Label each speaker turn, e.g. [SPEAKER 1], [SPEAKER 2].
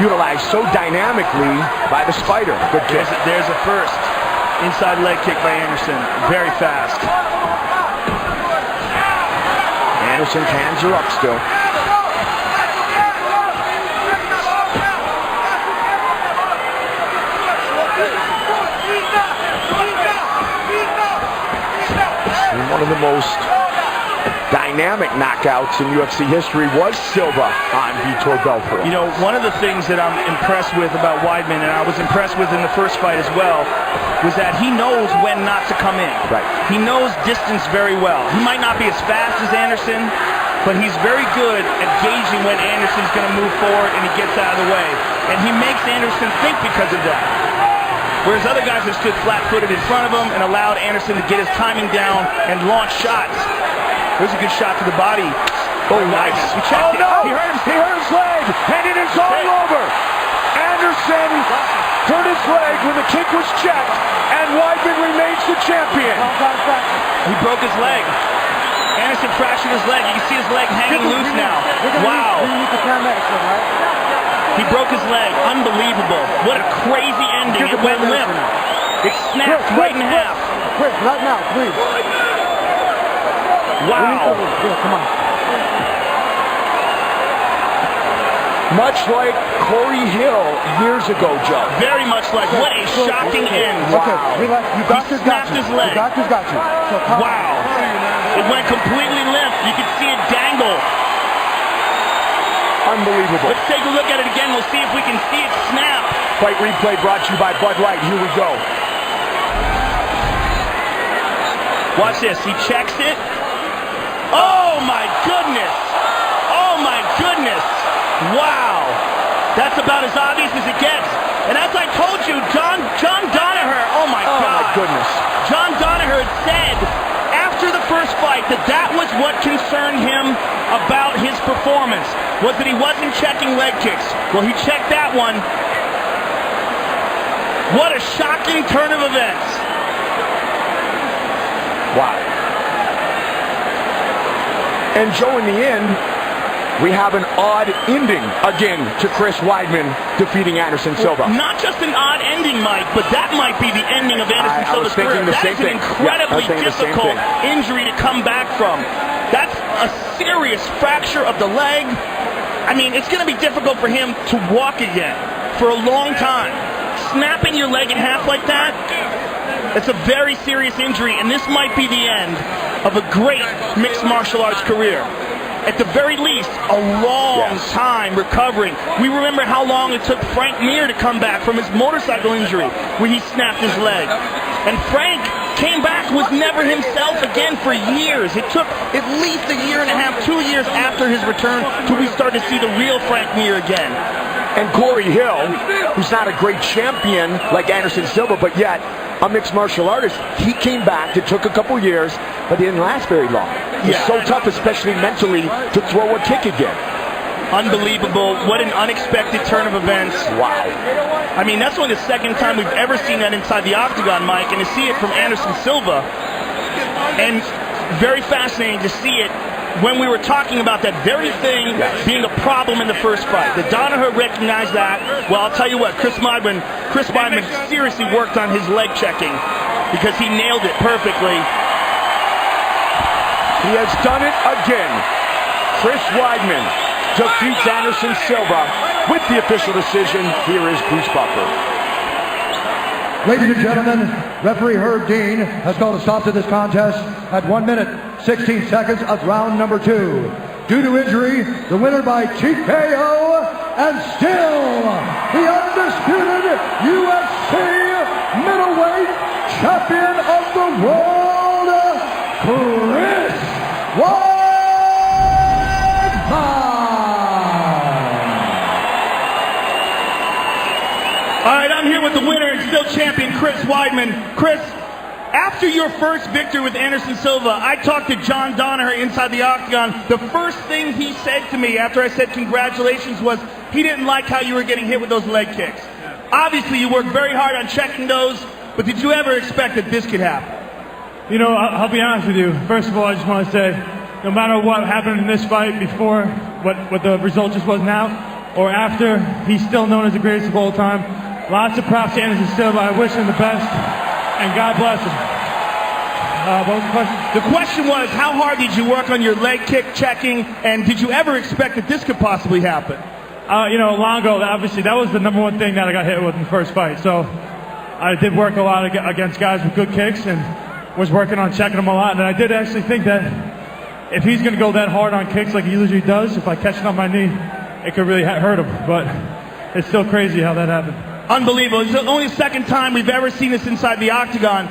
[SPEAKER 1] utilized so dynamically by the Spider. Good kick.
[SPEAKER 2] There's a first. Inside leg kick by Anderson. Very fast.
[SPEAKER 1] Anderson's hands are up still. One of the most dynamic knockouts in UFC history was Silva on Vitor Belfort.
[SPEAKER 2] You know, one of the things that I'm impressed with about Weidman, and I was impressed with in the first fight as well, was that he knows when not to come in.
[SPEAKER 1] Right.
[SPEAKER 2] He knows distance very well. He might not be as fast as Anderson, but he's very good at gauging when Anderson's going to move forward and he gets out of the way. And he makes Anderson think because of that. Whereas other guys have stood flat-footed in front of him and allowed Anderson to get his timing down and launch shots. There's a good shot to the body.
[SPEAKER 1] Oh, nice. Oh, no! He hurt his leg, and it is all over. Anderson hurt his leg when the kick was checked, and Weidman remains the champion.
[SPEAKER 2] He broke his leg. Anderson fractured his leg. You can see his leg hanging loose now. Wow. He broke his leg. Unbelievable. What a crazy ending. It went limp. It snapped right in half.
[SPEAKER 3] Chris, right now, please.
[SPEAKER 2] Wow.
[SPEAKER 3] Come on.
[SPEAKER 1] Much like Corey Hill years ago, Joe.
[SPEAKER 2] Very much like. What a shocking end.
[SPEAKER 3] Okay, relax. Your doctor's got you.
[SPEAKER 2] His leg.
[SPEAKER 3] Your doctor's got you. So
[SPEAKER 2] wow. It went completely limp. You can see it dangle.
[SPEAKER 1] Unbelievable.
[SPEAKER 2] Let's take a look at it again. We'll see if we can see it snap.
[SPEAKER 1] Fight replay brought to you by Bud Light. Here we go.
[SPEAKER 2] Watch this. He checks it. Oh, my goodness. Oh, my goodness. Wow. That's about as obvious as it gets. And as I told you, John Danaher, oh, my God.
[SPEAKER 1] Oh, my goodness.
[SPEAKER 2] John Danaher had said after the first fight that was what concerned him about his performance, was that he wasn't checking leg kicks. Well, he checked that one. What a shocking turn of events.
[SPEAKER 1] Wow. And Joe, in the end, we have an odd ending again to Chris Weidman defeating Anderson Silva.
[SPEAKER 2] Not just an odd ending, Mike, but that might be the ending of Anderson Silva's career. That is an incredibly difficult injury to come back from. That's a serious fracture of the leg. I mean, it's going to be difficult for him to walk again for a long time. Snapping your leg in half like that, it's a very serious injury, and this might be the end of a great mixed martial arts career. At the very least, a long time recovering. We remember how long it took Frank Mir to come back from his motorcycle injury where he snapped his leg. And Frank came back, was never himself again for years. It took at least a year and a half, 2 years after his return till we started to see the real Frank Mir again.
[SPEAKER 1] And Corey Hill, who's not a great champion like Anderson Silva, but yet a mixed martial artist, he came back. It took a couple years, but it didn't last very long. It's so tough, especially mentally, to throw a kick again.
[SPEAKER 2] Unbelievable. What an unexpected turn of events.
[SPEAKER 1] Wow.
[SPEAKER 2] I mean, that's only the second time we've ever seen that inside the octagon, Mike, and to see it from Anderson Silva. And very fascinating to see it when we were talking about that very thing being a problem in the first fight. The Danaher recognized that. Well, I'll tell you what, Chris Weidman seriously worked on his leg checking because he nailed it perfectly.
[SPEAKER 1] He has done it again. Chris Weidman defeats Anderson Silva with the official decision. Here is Bruce Buffer.
[SPEAKER 3] Ladies and gentlemen, referee Herb Dean has called a stop to this contest at 1 minute, 16 seconds of round number 2. Due to injury, the winner by TKO and still the undisputed UFC middleweight champion of the world, Chris Weidman.
[SPEAKER 2] All right, I'm here with the winner and still champion, Chris Weidman. Chris, after your first victory with Anderson Silva, I talked to John Danaher inside the octagon. The first thing he said to me after I said congratulations was he didn't like how you were getting hit with those leg kicks. Obviously, you worked very hard on checking those, but did you ever expect that this could happen?
[SPEAKER 4] You know, I'll be honest with you. First of all, I just want to say, no matter what happened in this fight before, what the result just was now, or after, he's still known as the greatest of all time. Lots of props to Anderson Silva. I wish him the best, and God bless him. What was the question?
[SPEAKER 2] The question was, how hard did you work on your leg kick checking, and did you ever expect that this could possibly happen?
[SPEAKER 4] Longo, obviously, that was the number one thing that I got hit with in the first fight. So I did work a lot against guys with good kicks and was working on checking them a lot. And I did actually think that if he's going to go that hard on kicks like he usually does, if I catch it on my knee, it could really hurt him. But it's still crazy how that happened.
[SPEAKER 2] Unbelievable. It's only the second time we've ever seen this inside the octagon.